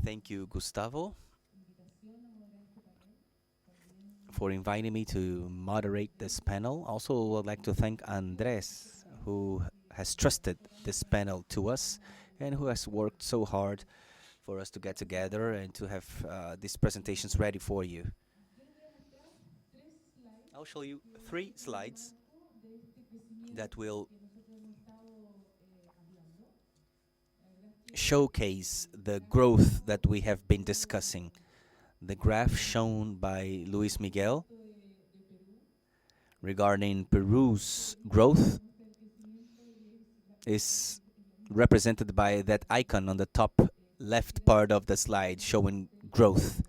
Thank you, Gustavo, for inviting me to moderate this panel. Also, I would like to thank Andres, who has trusted this panel to us and who has worked so hard for us to get together and to have these presentations ready for you. I'll show you 3 slides that will showcase the growth that we have been discussing. The graph shown by Luis Miguel regarding Peru's growth is represented by that icon on the top left part of the slide showing growth.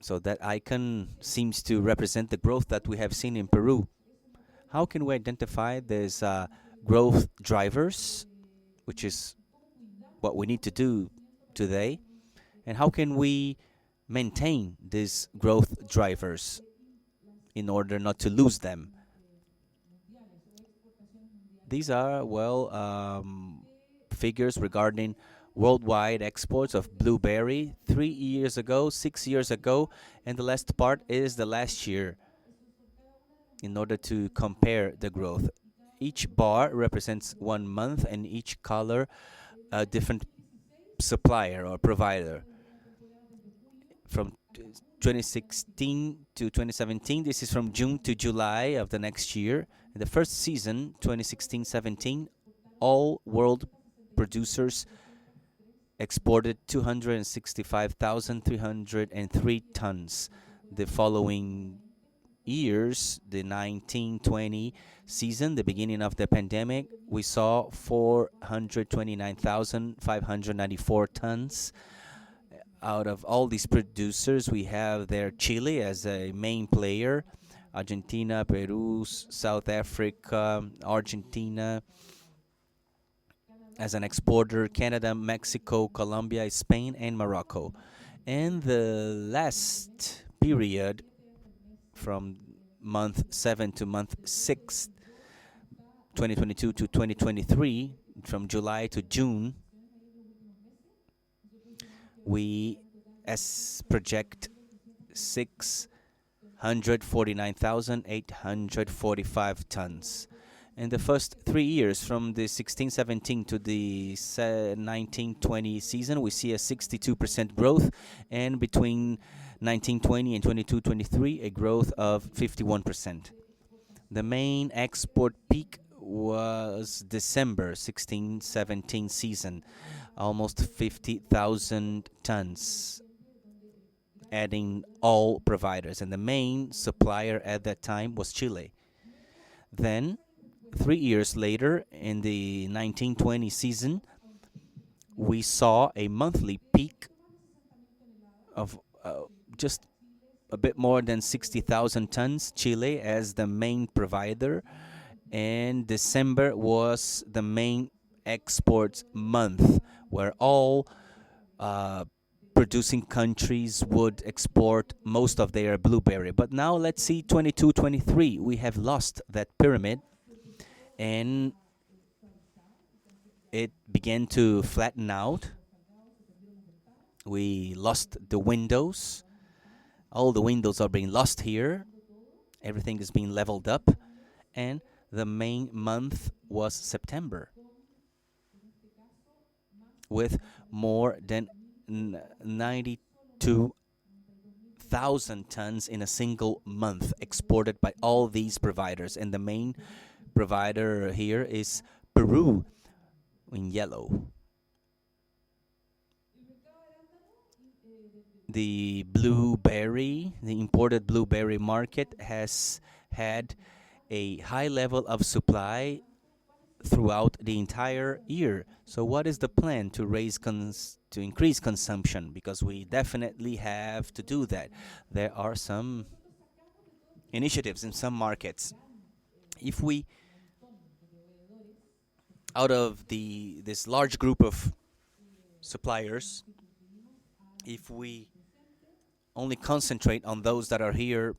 So that icon seems to represent the growth that we have seen in Peru. How can we identify these growth drivers, which is what we need to do today? And how can we maintain these growth drivers in order not to lose them? These are, figures regarding worldwide exports of blueberry 3 years ago, 6 years ago, and the last part is the last year in order to compare the growth. Each bar represents 1 month and each color a different supplier or provider. From 2016 to 2017, this is from June to July of the next year. In the first season, 2016-17, all world producers exported 265,303 tons. The following years, the 1920 season, the beginning of the pandemic, we saw 429,594 tons. Out of all these producers, we have there Chile as a main player, Argentina, Peru, South Africa, Argentina as an exporter, Canada, Mexico, Colombia, Spain, and Morocco. And the last period, from month 7 to month 6, 2022 to 2023, from July to June, we project 649,845 tons. In the first 3 years, from the 16-17 to the 19-20 season, we see a 62% growth, and between 19-20 and 22-23, a growth of 51%. The main export peak was December 16-17 season, almost 50,000 tons, adding all providers, and the main supplier at that time was Chile. Then, 3 years later, in the 19-20 season, we saw a monthly peak of just a bit more than 60,000 tons, Chile as the main provider, and December was the main export month where all producing countries would export most of their blueberry. But now let's see 22-23. We have lost that pyramid and it began to flatten out. We lost the windows. All the windows are being lost here. Everything is being leveled up. And the main month was September, with more than 92,000 tons in a single month exported by all these providers. And the main provider here is Peru in yellow. The imported blueberry market has had a high level of supply throughout the entire year. So what is the plan to increase consumption? Because we definitely have to do that. There are some initiatives in some markets. If we, out of this large group of suppliers, if we only concentrate on those that are here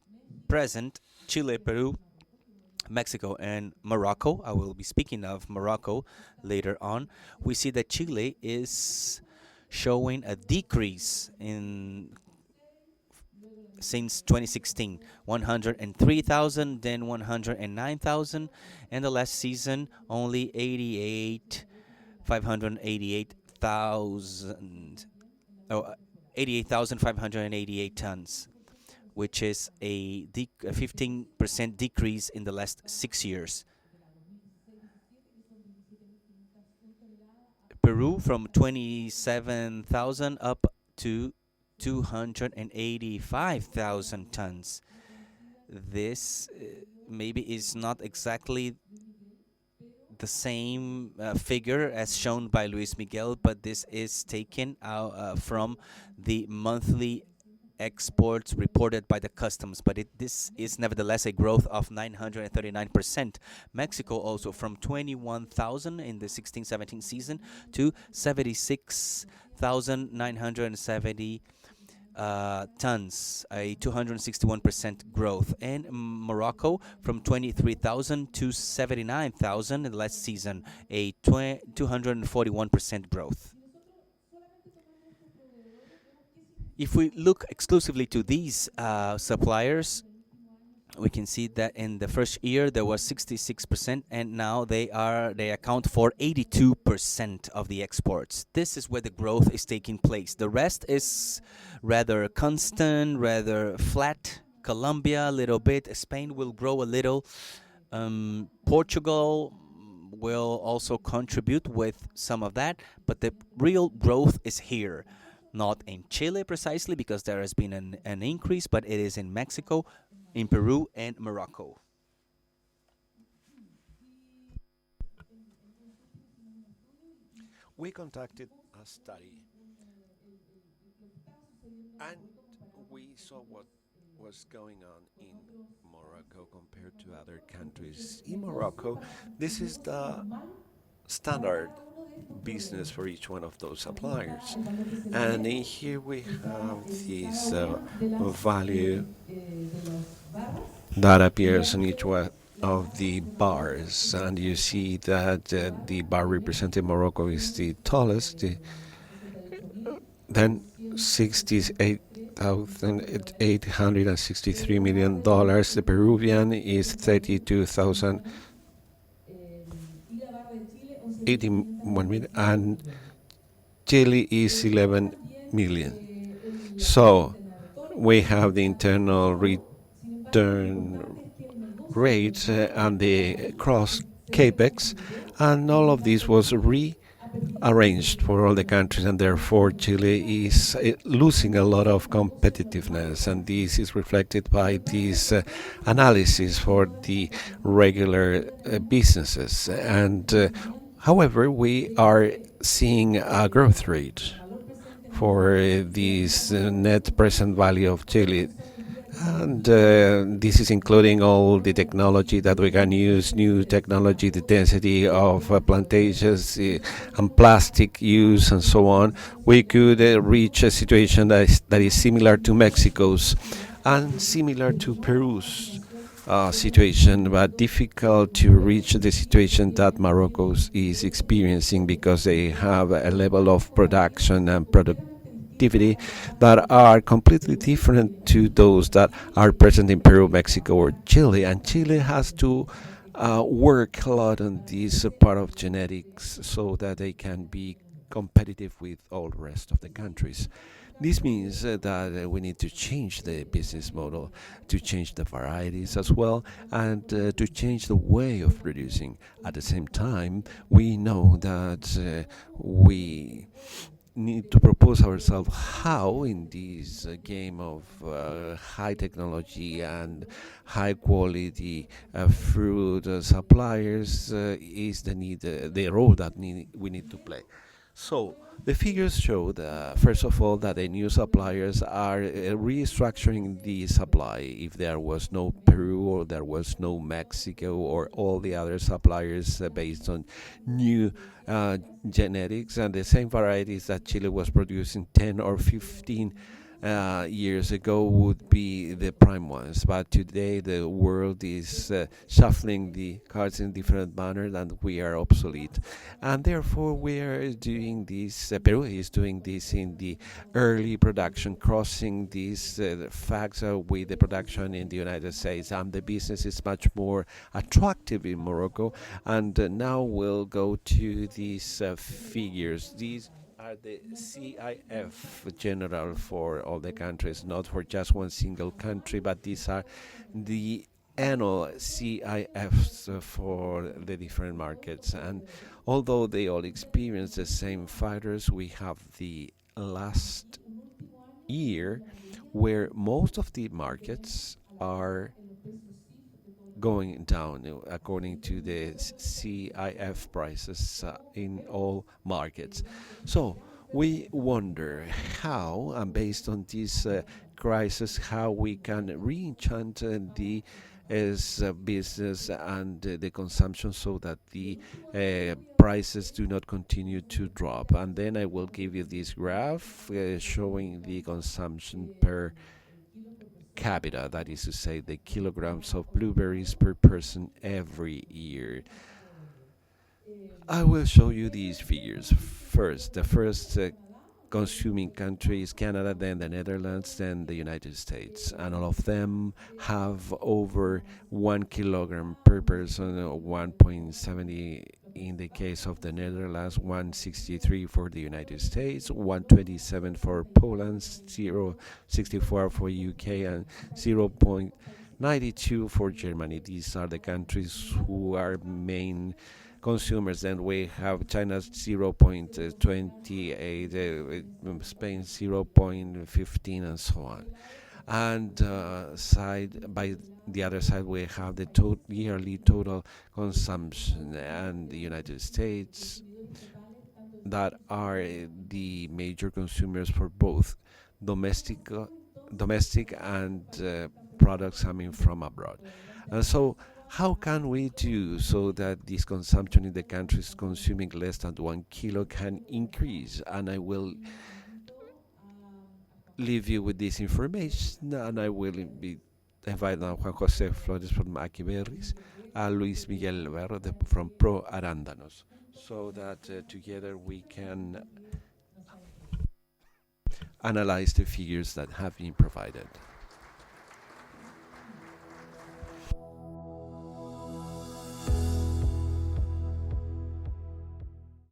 present, Chile, Peru, Mexico and Morocco, I will be speaking of Morocco later on, we see that Chile is showing a decrease in since 2016, 103,000, then 109,000, and the last season only 588,000, oh, 88,588 tons, which is a 15% decrease in the last 6 years. Peru from 27,000 up to 285,000 tons. This maybe is not exactly the same figure as shown by Luis Miguel, but this is taken out from the monthly exports reported by the customs, but this is nevertheless a growth of 939%. Mexico also from 21,000 in the 16-17 season to 76,970 tons, a 261% growth. And Morocco from 23,000 to 79,000 in the last season, a 241% growth. If we look exclusively to these suppliers, we can see that in the first year there was 66%, and now they account for 82% of the exports. This is where the growth is taking place. The rest is rather constant, rather flat. Colombia a little bit, Spain will grow a little, Portugal will also contribute with some of that, but the real growth is here. Not in Chile precisely, because there has been an increase, but it is in Mexico, in Peru, and Morocco. We conducted a study and we saw what was going on in Morocco compared to other countries. In Morocco, this is the standard business for each one of those suppliers. And in here we have this value that appears on each one of the bars, and you see that the bar representing Morocco is the tallest. Then $68,863 million. The Peruvian is 32,081 million, and Chile is 11 million. So we have the internal return rate and the cross capex, and all of this was rearranged for all the countries, and therefore Chile is losing a lot of competitiveness, and this is reflected by this analysis for the regular businesses. And however, we are seeing a growth rate for this net present value of Chile. And this is including all the technology that we can use, new technology, the density of plantations and plastic use and so on. We could reach a situation that is similar to Mexico's and similar to Peru's situation, but difficult to reach the situation that Morocco is experiencing, because they have a level of production and productivity that are completely different to those that are present in Peru, Mexico, or Chile. And Chile has to work a lot on this part of genetics so that they can be competitive with all the rest of the countries. This means that we need to change the business model, to change the varieties as well, and to change the way of producing. At the same time, we know that we need to propose ourselves how, in this game of high technology and high quality fruit suppliers, is the role that we need to play. So the figures show that, first of all, that the new suppliers are restructuring the supply. If there was no Peru, or there was no Mexico, or all the other suppliers based on new genetics and the same varieties that Chile was producing 10 or 15 years ago would be the prime ones, but today the world is shuffling the cards in different manners, and we are obsolete. And therefore, we are doing this. Peru is doing this in the early production, crossing these facts with the production in the United States, and the business is much more attractive in Morocco. And now we'll go to these figures. These are the CIF general for all the countries, not for just one single country, but these are the annual CIFs for the different markets. And although they all experience the same factors, we have the last year where most of the markets are going down according to the CIF prices in all markets. So we wonder how, and based on this crisis, how we can re-enchant the business and the consumption so that the prices do not continue to drop. And then I will give you this graph showing the consumption per capita, that is to say, the kilograms of blueberries per person every year. I will show you these figures. First, the first consuming country is Canada, then the Netherlands, then the United States, and all of them have over 1 kilogram per person, 1.70 in the case of the Netherlands, 163 for the United States, 127 for Poland, 0.64 for UK, and 0.92 for Germany. These are the countries who are main consumers. And we have China's 0.28, Spain 0.15, and so on. And side by the other side, we have the yearly total consumption, and the United States that are the major consumers for both domestic and products coming from abroad. And so, how can we do so that this consumption in the countries consuming less than 1 kilo can increase? And I will leave you with this information, and I will be invite now Juan Jose Flores from Aquiberris, Luis Miguel Verde from Pro Arándanos, so that together we can analyze the figures that have been provided.